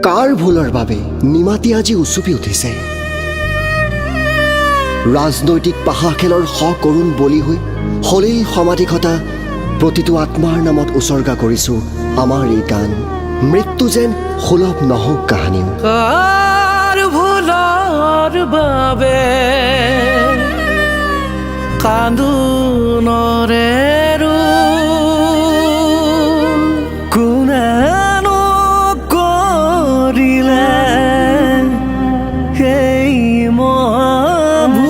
কাৰ ভুলৰ বাবে নিমাতী আজি উচুপি উঠিছে? ৰাজনৈতিক পাহা খেলৰ সকৰুণ বলি হৈ সলিল সমাধি ঘটা প্ৰতিটো আত্মাৰ নামত উচৰ্গা কৰিছো আমাৰ এই গান। মৃত্যু যেন সুলভ নহওক কাহানিও। কাৰ ভুলৰ বাবে কান্দোনৰে কোনেনো কৰিলে সেই মহাভুল।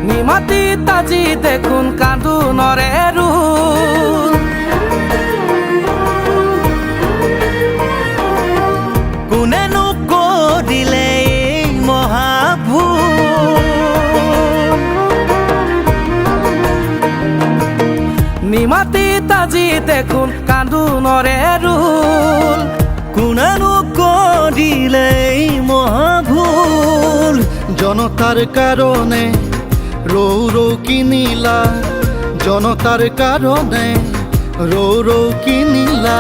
নিমাতীত আজি দেখোন কান্দোনৰে কোনেনো কৰিলে এই মহাভুল। নিমাতীত আজি দেখোন কান্দোনৰে ৰোল, কোনেনো কৰিলে এই মহাভুল। জনতাৰ কাৰণে ৰৌ ৰৌ কিনিলা, জনতাৰ কাৰণে ৰৌ ৰৌ কিনিলা।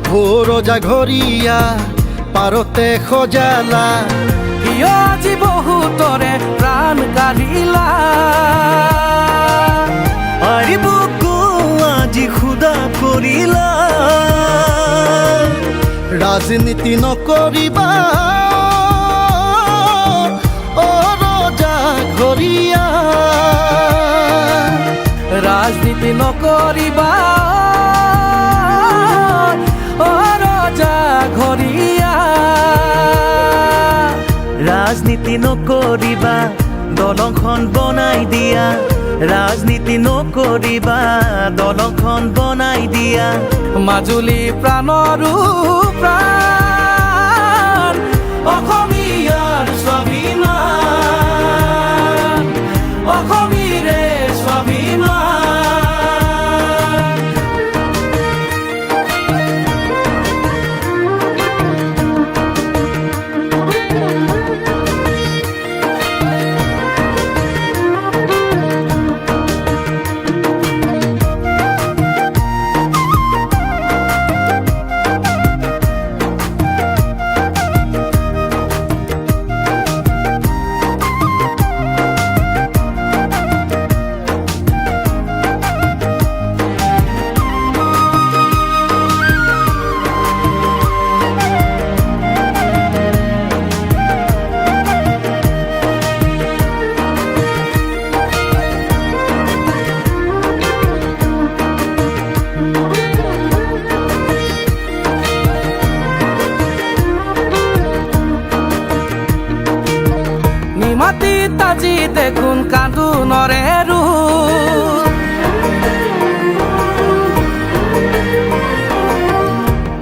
ভোৰজা ঘৰিয়া পাৰতে সজালা, কিয় আজি বহুতৰে প্ৰাণ কাঢ়িলা। বুকু আজি খুদা কৰিলা। ৰাজনীতি নকৰিবা অ ৰজা ঘৰিয়া, ৰাজনীতি নকৰিবা অ ৰজা ঘৰিয়া। ৰাজনীতি নকৰিবা দলংখন বনাই দিয়া, ৰাজনীতি নকৰিবা দলংখন বনাই দিয়া। মাজুলী প্ৰাণৰো প্ৰাণ, অসমীয়াৰ স্বাভিমান, অসমীৰে স্বাভিমান। নিমাতীত আজি দেখোন কান্দোনৰে ৰোল,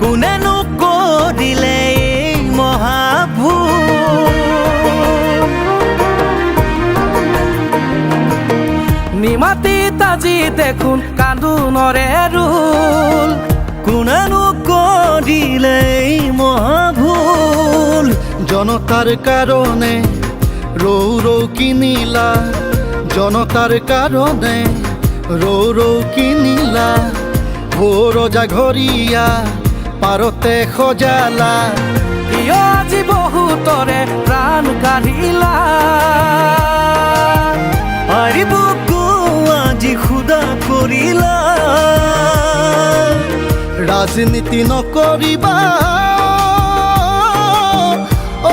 কোনেনো কৰিলে এই মহাভুল। নিমাতীত আজি দেখোন কান্দোনৰে ৰোল, কোনেনো কৰিলে এই মহাভুল। জনতাৰ কাৰণে ৰৌ ৰৌ কিনিলা, জনতাৰ কাৰণে ৰৌ ৰৌ কিনিলা। ভোৰজা ঘৰিয়া পাৰতে সজালা, কিয় আজি বহুতৰে প্ৰাণ কাঢ়িলা। বুকু আজি খুদা কৰিলা। ৰাজনীতি নকৰিবা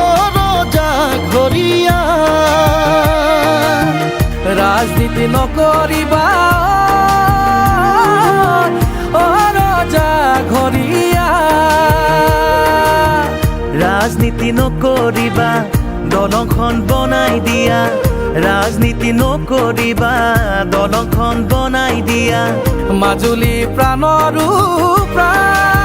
অ ৰজা ঘৰিয়া, ৰাজনীতি নকৰিবা অ ৰজা ঘৰিয়া। ৰাজনীতি নকৰিবা দলংখন বনাই দিয়া, ৰাজনীতি নকৰিবা দলংখন বনাই দিয়া। মাজুলী প্ৰাণৰো প্ৰাণ,